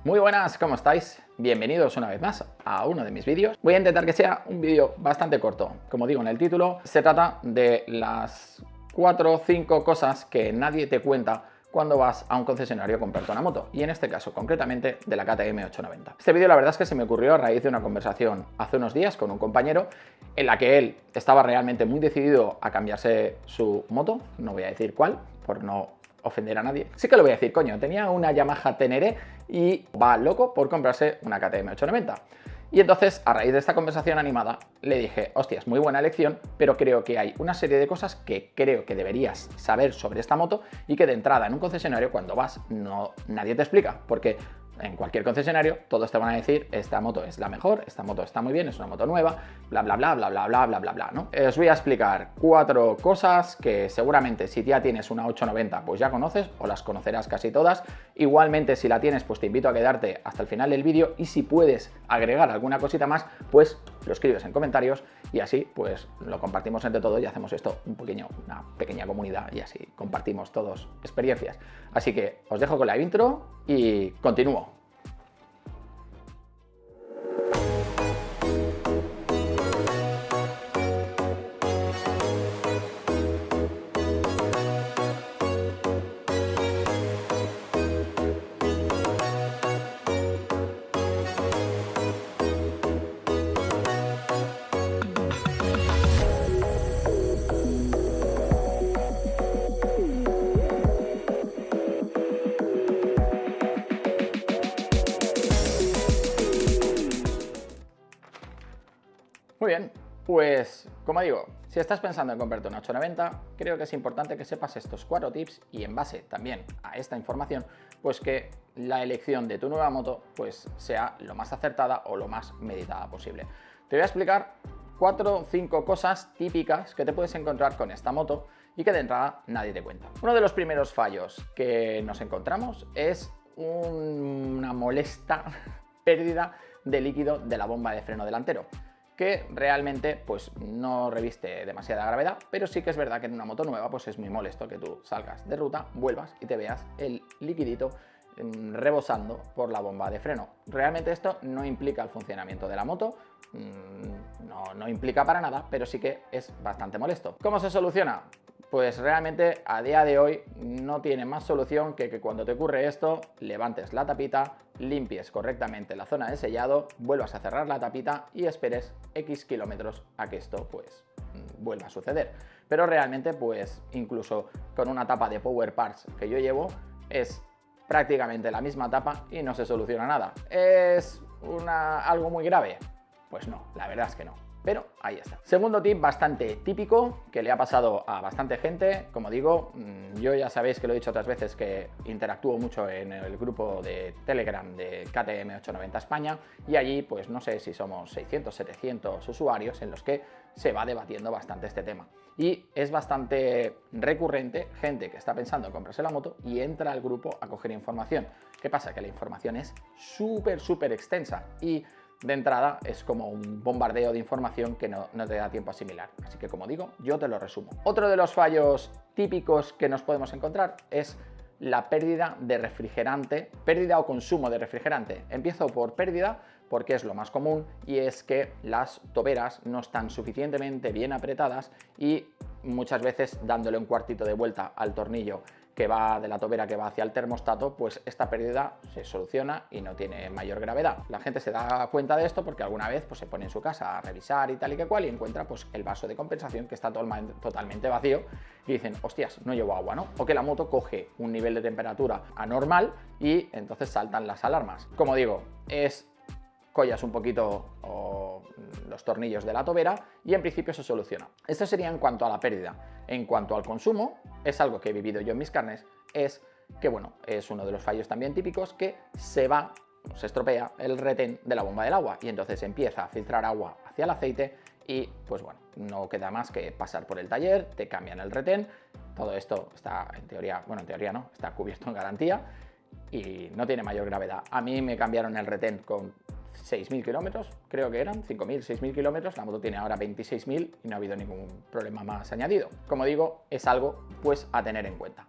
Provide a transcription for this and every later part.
Muy buenas, ¿cómo estáis? Bienvenidos una vez más a uno de mis vídeos. Voy a intentar que sea un vídeo bastante corto. Como digo en el título, se trata de las 4 o 5 cosas que nadie te cuenta cuando vas a un concesionario a comprarte una moto, y en este caso concretamente de la KTM 890. Este vídeo la verdad es que se me ocurrió a raíz de una conversación hace unos días con un compañero en la que él estaba realmente muy decidido a cambiarse su moto, no voy a decir cuál, por no ofender a nadie. Sí que lo voy a decir, coño, tenía una Yamaha Tenere y va loco por comprarse una KTM 890. Y entonces, a raíz de esta conversación animada, le dije, hostias, muy buena elección, pero creo que hay una serie de cosas que creo que deberías saber sobre esta moto y que de entrada en un concesionario cuando vas nadie te explica, porque en cualquier concesionario todos te van a decir esta moto es la mejor, esta moto está muy bien, es una moto nueva, bla bla bla bla bla bla bla bla bla, ¿no? Os voy a explicar 4 cosas que seguramente si ya tienes una 890 pues ya conoces o las conocerás casi todas. Igualmente si la tienes pues te invito a quedarte hasta el final del vídeo, y si puedes agregar alguna cosita más pues lo escribes en comentarios y así pues lo compartimos entre todos y hacemos esto una pequeña comunidad y así compartimos todos experiencias. Así que os dejo con la intro y continúo. Muy bien, pues como digo, si estás pensando en comprarte una 890, creo que es importante que sepas estos 4 tips y en base también a esta información, pues que la elección de tu nueva moto pues sea lo más acertada o lo más meditada posible. Te voy a explicar 4 o 5 cosas típicas que te puedes encontrar con esta moto y que de entrada nadie te cuenta. Uno de los primeros fallos que nos encontramos es una molesta pérdida de líquido de la bomba de freno delantero, que realmente pues no reviste demasiada gravedad, pero sí que es verdad que en una moto nueva pues es muy molesto que tú salgas de ruta, vuelvas y te veas el liquidito rebosando por la bomba de freno. Realmente esto no implica el funcionamiento de la moto, no implica para nada, pero sí que es bastante molesto. ¿Cómo se soluciona? Pues realmente a día de hoy no tiene más solución que cuando te ocurre esto, levantes la tapita, limpies correctamente la zona de sellado, vuelvas a cerrar la tapita y esperes X kilómetros a que esto pues vuelva a suceder. Pero realmente pues incluso con una tapa de Power Parts que yo llevo es prácticamente la misma tapa y no se soluciona nada. ¿Es algo muy grave? Pues no, la verdad es que no. Pero ahí está. Segundo tip bastante típico que le ha pasado a bastante gente. Como digo, yo ya sabéis que lo he dicho otras veces que interactúo mucho en el grupo de Telegram de KTM 890 España, y allí pues no sé si somos 600, 700 usuarios en los que se va debatiendo bastante este tema. Y es bastante recurrente gente que está pensando en comprarse la moto y entra al grupo a coger información. ¿Qué pasa? Que la información es súper extensa y de entrada es como un bombardeo de información que no te da tiempo a asimilar. Así que como digo, yo te lo resumo. Otro de los fallos típicos que nos podemos encontrar es la pérdida de refrigerante, pérdida o consumo de refrigerante. Empiezo por pérdida porque es lo más común, y es que las toberas no están suficientemente bien apretadas y muchas veces dándole un cuartito de vuelta al tornillo que va de la tobera que va hacia el termostato, pues esta pérdida se soluciona y no tiene mayor gravedad. La gente se da cuenta de esto porque alguna vez pues, se pone en su casa a revisar y tal y que cual y encuentra pues, el vaso de compensación que está totalmente vacío y dicen, hostias, no llevo agua, ¿no? O que la moto coge un nivel de temperatura anormal y entonces saltan las alarmas. Como digo, collas un poquito los tornillos de la tobera y en principio se soluciona. Esto sería en cuanto a la pérdida. En cuanto al consumo, es algo que he vivido yo en mis carnes, es que bueno, es uno de los fallos también típicos, que se estropea el retén de la bomba del agua y entonces empieza a filtrar agua hacia el aceite y pues bueno, no queda más que pasar por el taller, te cambian el retén. Todo esto está en teoría, bueno, en teoría no, está cubierto en garantía y no tiene mayor gravedad. A mí me cambiaron el retén con 6.000 kilómetros, creo que eran 5.000, 6.000 kilómetros, la moto tiene ahora 26.000 y no ha habido ningún problema más añadido. Como digo, es algo pues a tener en cuenta.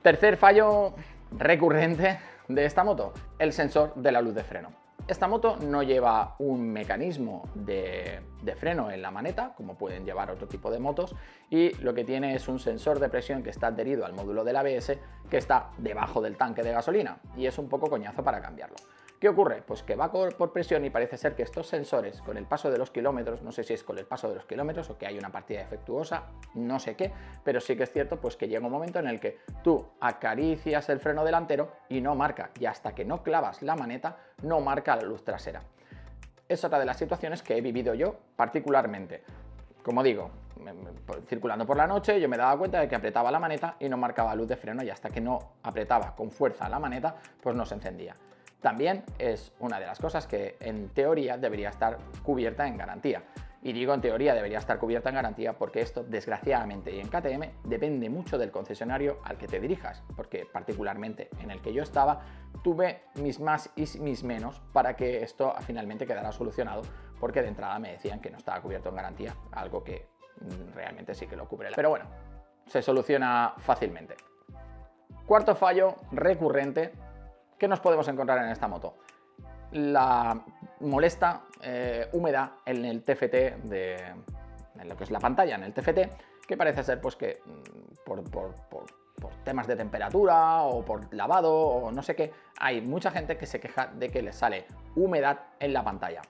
Tercer fallo recurrente, de esta moto? El sensor de la luz de freno. Esta moto no lleva un mecanismo de freno en la maneta, como pueden llevar otro tipo de motos, y lo que tiene es un sensor de presión que está adherido al módulo del ABS, que está debajo del tanque de gasolina, y es un poco coñazo para cambiarlo. ¿Qué ocurre? Pues que va por presión y parece ser que estos sensores, con el paso de los kilómetros, no sé si es con el paso de los kilómetros o que hay una partida defectuosa, no sé qué, pero sí que es cierto pues que llega un momento en el que tú acaricias el freno delantero y no marca, y hasta que no clavas la maneta no marca la luz trasera. Es otra de las situaciones que he vivido yo particularmente. Como digo, circulando por la noche yo me daba cuenta de que apretaba la maneta y no marcaba luz de freno, y hasta que no apretaba con fuerza la maneta pues no se encendía. También es una de las cosas que en teoría debería estar cubierta en garantía. Y digo en teoría debería estar cubierta en garantía porque esto, desgraciadamente, y en KTM depende mucho del concesionario al que te dirijas, porque particularmente en el que yo estaba tuve mis más y mis menos para que esto finalmente quedara solucionado, porque de entrada me decían que no estaba cubierto en garantía, algo que realmente sí que lo cubre. Pero bueno, se soluciona fácilmente. Cuarto fallo recurrente que nos podemos encontrar en esta moto: la molesta humedad en el TFT, en lo que es la pantalla, en el TFT, que parece ser pues que por temas de temperatura o por lavado o no sé qué, hay mucha gente que se queja de que le sale humedad en la pantalla.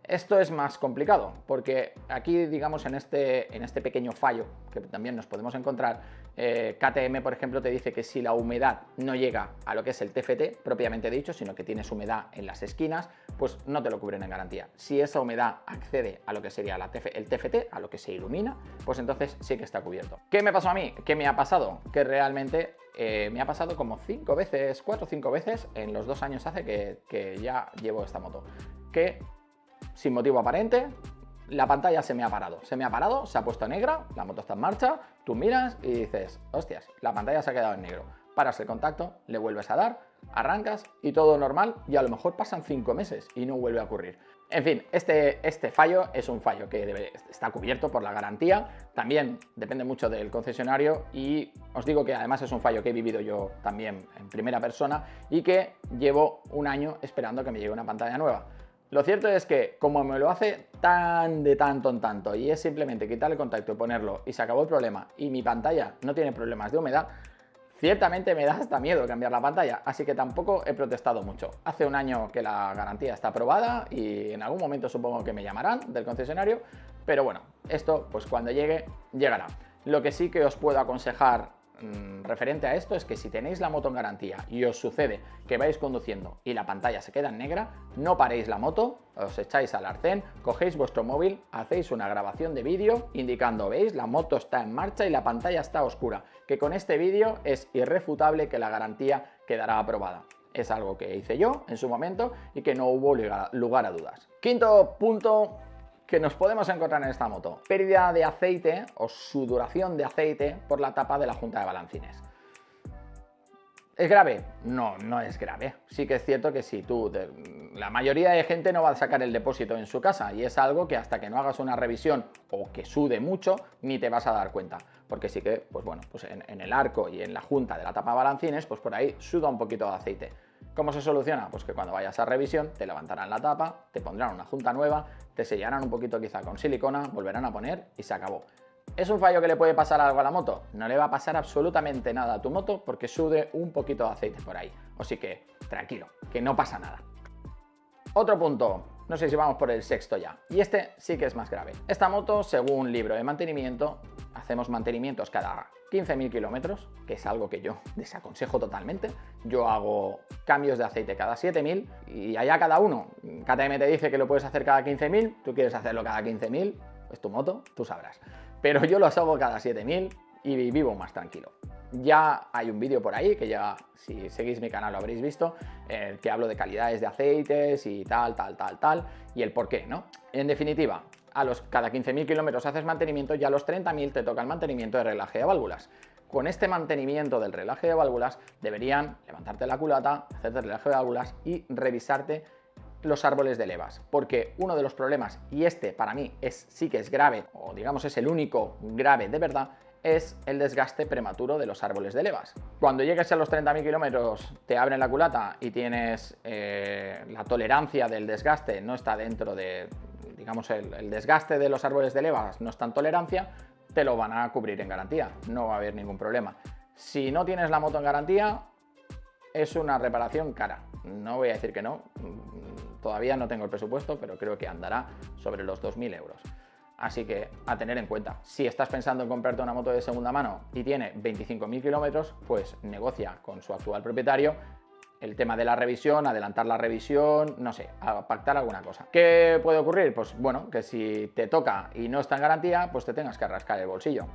Esto es más complicado porque aquí, digamos, en este pequeño fallo que también nos podemos encontrar, KTM, por ejemplo, te dice que si la humedad no llega a lo que es el TFT propiamente dicho, sino que tienes humedad en las esquinas, pues no te lo cubren en garantía. Si esa humedad accede a lo que sería el TFT, a lo que se ilumina, pues entonces sí que está cubierto. ¿Qué me pasó a mí? ¿Qué me ha pasado? Que realmente me ha pasado como 4 o 5 veces en los 2 años hace que ya llevo esta moto, que sin motivo aparente la pantalla se me ha parado, se ha puesto negra, la moto está en marcha, tú miras y dices, hostias, la pantalla se ha quedado en negro. Paras el contacto, le vuelves a dar, arrancas y todo normal, y a lo mejor pasan 5 meses y no vuelve a ocurrir. En fin, este fallo es un fallo que está cubierto por la garantía, también depende mucho del concesionario, y os digo que además es un fallo que he vivido yo también en primera persona y que llevo un año esperando que me llegue una pantalla nueva. Lo cierto es que, como me lo hace tan de tanto en tanto y es simplemente quitar el contacto y ponerlo y se acabó el problema, y mi pantalla no tiene problemas de humedad, ciertamente me da hasta miedo cambiar la pantalla, así que tampoco he protestado mucho. Hace un año que la garantía está aprobada y en algún momento supongo que me llamarán del concesionario, pero bueno, esto pues cuando llegue, llegará. Lo que sí que os puedo aconsejar referente a esto es que si tenéis la moto en garantía y os sucede que vais conduciendo y la pantalla se queda en negra, no paréis la moto, os echáis al arcén, cogéis vuestro móvil, hacéis una grabación de vídeo indicando, veis, la moto está en marcha y la pantalla está oscura, que con este vídeo es irrefutable que la garantía quedará aprobada. Es algo que hice yo en su momento y que no hubo lugar a dudas. Quinto punto que nos podemos encontrar en esta moto: pérdida de aceite o sudoración de aceite por la tapa de la junta de balancines. ¿Es grave? No, no es grave. Sí que es cierto que si la mayoría de gente no va a sacar el depósito en su casa, y es algo que hasta que no hagas una revisión o que sude mucho ni te vas a dar cuenta, porque sí que, pues bueno, pues en el arco y en la junta de la tapa de balancines, pues por ahí suda un poquito de aceite. ¿Cómo se soluciona? Pues que cuando vayas a revisión te levantarán la tapa, te pondrán una junta nueva, te sellarán un poquito quizá con silicona, volverán a poner y se acabó. ¿Es un fallo que le puede pasar algo a la moto? No le va a pasar absolutamente nada a tu moto porque sude un poquito de aceite por ahí. Así que tranquilo, que no pasa nada. Otro punto, no sé si vamos por el sexto ya, y este sí que es más grave. Esta moto, según libro de mantenimiento, hacemos mantenimientos cada 15.000 kilómetros, que es algo que yo desaconsejo totalmente. Yo hago cambios de aceite cada 7.000 y allá cada uno. KTM te dice que lo puedes hacer cada 15.000, tú quieres hacerlo cada 15.000, es tu moto, tú sabrás. Pero yo los hago cada 7.000 y vivo más tranquilo. Ya hay un vídeo por ahí, que ya si seguís mi canal lo habréis visto, que hablo de calidades de aceites y tal, y el por qué, ¿no? En definitiva, cada 15.000 kilómetros haces mantenimiento y a los 30.000 te toca el mantenimiento de relaje de válvulas. Con este mantenimiento del relaje de válvulas deberían levantarte la culata, hacerte el relaje de válvulas y revisarte los árboles de levas, porque uno de los problemas, y este para mí sí que es grave, o digamos es el único grave de verdad, es el desgaste prematuro de los árboles de levas. Cuando llegues a los 30.000 kilómetros te abren la culata y tienes la tolerancia del desgaste, no está dentro de, digamos, el desgaste de los árboles de levas no está en tolerancia, te lo van a cubrir en garantía, no va a haber ningún problema. Si no tienes la moto en garantía, es una reparación cara. No voy a decir que no, todavía no tengo el presupuesto, pero creo que andará sobre los 2.000 euros. Así que a tener en cuenta, si estás pensando en comprarte una moto de segunda mano y tiene 25.000 kilómetros, pues negocia con su actual propietario el tema de la revisión, adelantar la revisión, no sé, a pactar alguna cosa. ¿Qué puede ocurrir? Pues bueno, que si te toca y no está en garantía, pues te tengas que rascar el bolsillo.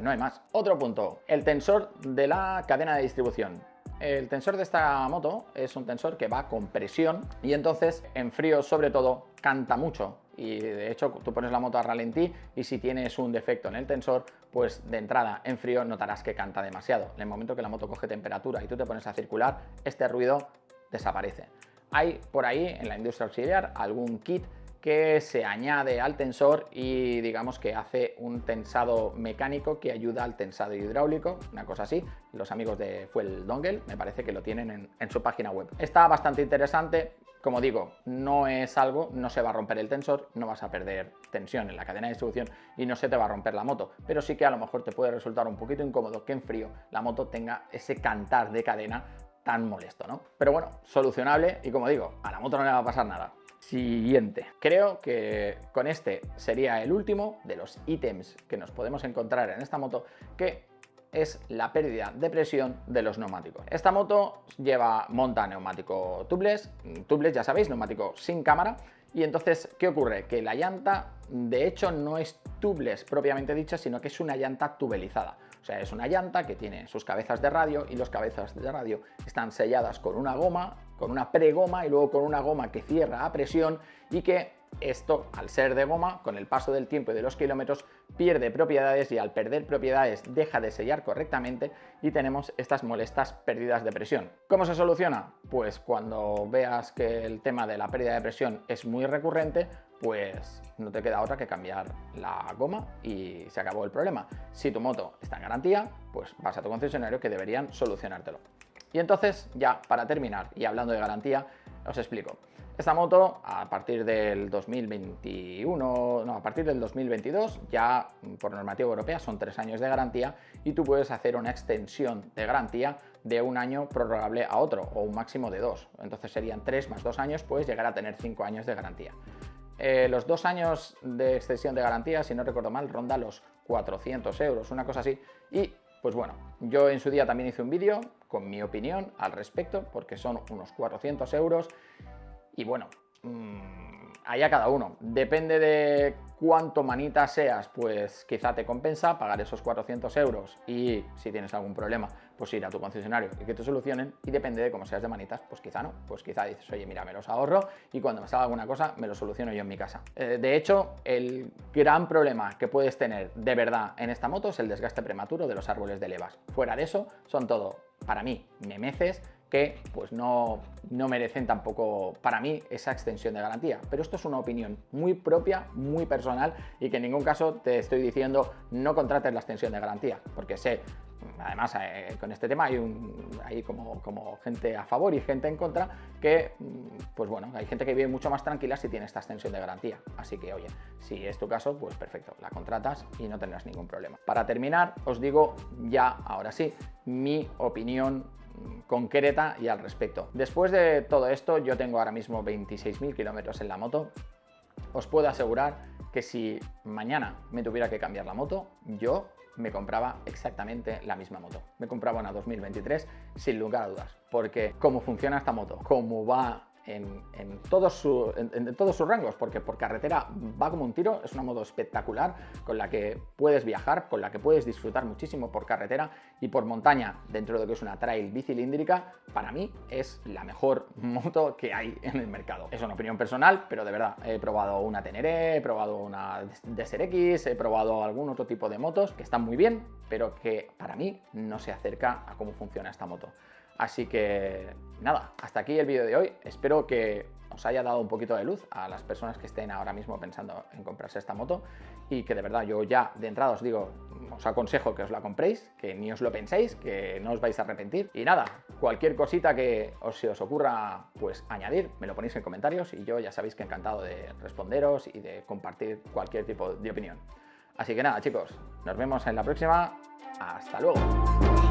No hay más. Otro punto, el tensor de la cadena de distribución. El tensor de esta moto es un tensor que va con presión y entonces en frío sobre todo canta mucho y de hecho tú pones la moto a ralentí y si tienes un defecto en el tensor, pues de entrada en frío notarás que canta demasiado. En el momento que la moto coge temperatura y tú te pones a circular, este ruido desaparece. Hay por ahí en la industria auxiliar algún kit que se añade al tensor y digamos que hace un tensado mecánico que ayuda al tensado hidráulico, una cosa así. Los amigos de Fuel Dongle me parece que lo tienen en su página web. Está bastante interesante, como digo, no es algo, no se va a romper el tensor, no vas a perder tensión en la cadena de distribución y no se te va a romper la moto, pero sí que a lo mejor te puede resultar un poquito incómodo que en frío la moto tenga ese cantar de cadena tan molesto, ¿no? Pero bueno, solucionable y como digo, a la moto no le va a pasar nada. Siguiente. Creo que con este sería el último de los ítems que nos podemos encontrar en esta moto, que es la pérdida de presión de los neumáticos. Esta moto monta neumático tubeless, ya sabéis, neumático sin cámara. Y entonces, ¿qué ocurre? Que la llanta, de hecho, no es tubeless propiamente dicha, sino que es una llanta tubelizada. O sea, es una llanta que tiene sus cabezas de radio y las cabezas de radio están selladas con una goma, con una pregoma y luego con una goma que cierra a presión y que esto, al ser de goma, con el paso del tiempo y de los kilómetros, pierde propiedades y al perder propiedades deja de sellar correctamente y tenemos estas molestas pérdidas de presión. ¿Cómo se soluciona? Pues cuando veas que el tema de la pérdida de presión es muy recurrente, pues no te queda otra que cambiar la goma y se acabó el problema. Si tu moto está en garantía, pues vas a tu concesionario que deberían solucionártelo. Y entonces, ya para terminar y hablando de garantía, os explico. Esta moto a partir del 2021, no, a partir del 2022, ya por normativa europea son 3 años de garantía y tú puedes hacer una extensión de garantía de un año prorrogable a otro o un máximo de 2. Entonces serían 3 más 2 años, puedes llegar a tener 5 años de garantía. Los 2 años de extensión de garantía, si no recuerdo mal, ronda los 400 euros, una cosa así. Y pues bueno, yo en su día también hice un vídeo con mi opinión al respecto, porque son unos 400 euros. Y bueno, allá cada uno. Depende de cuánto manita seas, pues quizá te compensa pagar esos 400 euros y si tienes algún problema, pues ir a tu concesionario y que te solucionen. Y depende de cómo seas de manitas, pues quizá no. Pues quizá dices, oye, mira, me los ahorro y cuando me salga alguna cosa me lo soluciono yo en mi casa. De hecho, el gran problema que puedes tener de verdad en esta moto es el desgaste prematuro de los árboles de levas. Fuera de eso, son todo, para mí, memeces que pues no merecen tampoco para mí esa extensión de garantía. Pero esto es una opinión muy propia, muy personal y que en ningún caso te estoy diciendo no contrates la extensión de garantía, porque sé, además con este tema hay como gente a favor y gente en contra que, pues bueno, hay gente que vive mucho más tranquila si tiene esta extensión de garantía. Así que, oye, si es tu caso, pues perfecto, la contratas y no tendrás ningún problema. Para terminar, os digo ya, ahora sí, mi opinión concreta y al respecto. Después de todo esto, yo tengo ahora mismo 26.000 kilómetros en la moto. Os puedo asegurar que si mañana me tuviera que cambiar la moto, yo me compraba exactamente la misma moto. Me compraba una 2023 sin lugar a dudas, porque cómo funciona esta moto, cómo va en todos sus rangos, porque por carretera va como un tiro, es una moto espectacular con la que puedes viajar, con la que puedes disfrutar muchísimo por carretera y por montaña, dentro de lo que es una trail bicilíndrica, para mí es la mejor moto que hay en el mercado. Es una opinión personal, pero de verdad, he probado una Teneré, he probado una Desert X, he probado algún otro tipo de motos que están muy bien, pero que para mí no se acerca a cómo funciona esta moto. Así que nada, hasta aquí el vídeo de hoy. Espero que os haya dado un poquito de luz a las personas que estén ahora mismo pensando en comprarse esta moto y que de verdad yo ya de entrada os digo, os aconsejo que os la compréis, que ni os lo penséis, que no os vais a arrepentir. Y nada, cualquier cosita que se os ocurra pues añadir, me lo ponéis en comentarios y yo ya sabéis que encantado de responderos y de compartir cualquier tipo de opinión. Así que nada, chicos, nos vemos en la próxima. Hasta luego.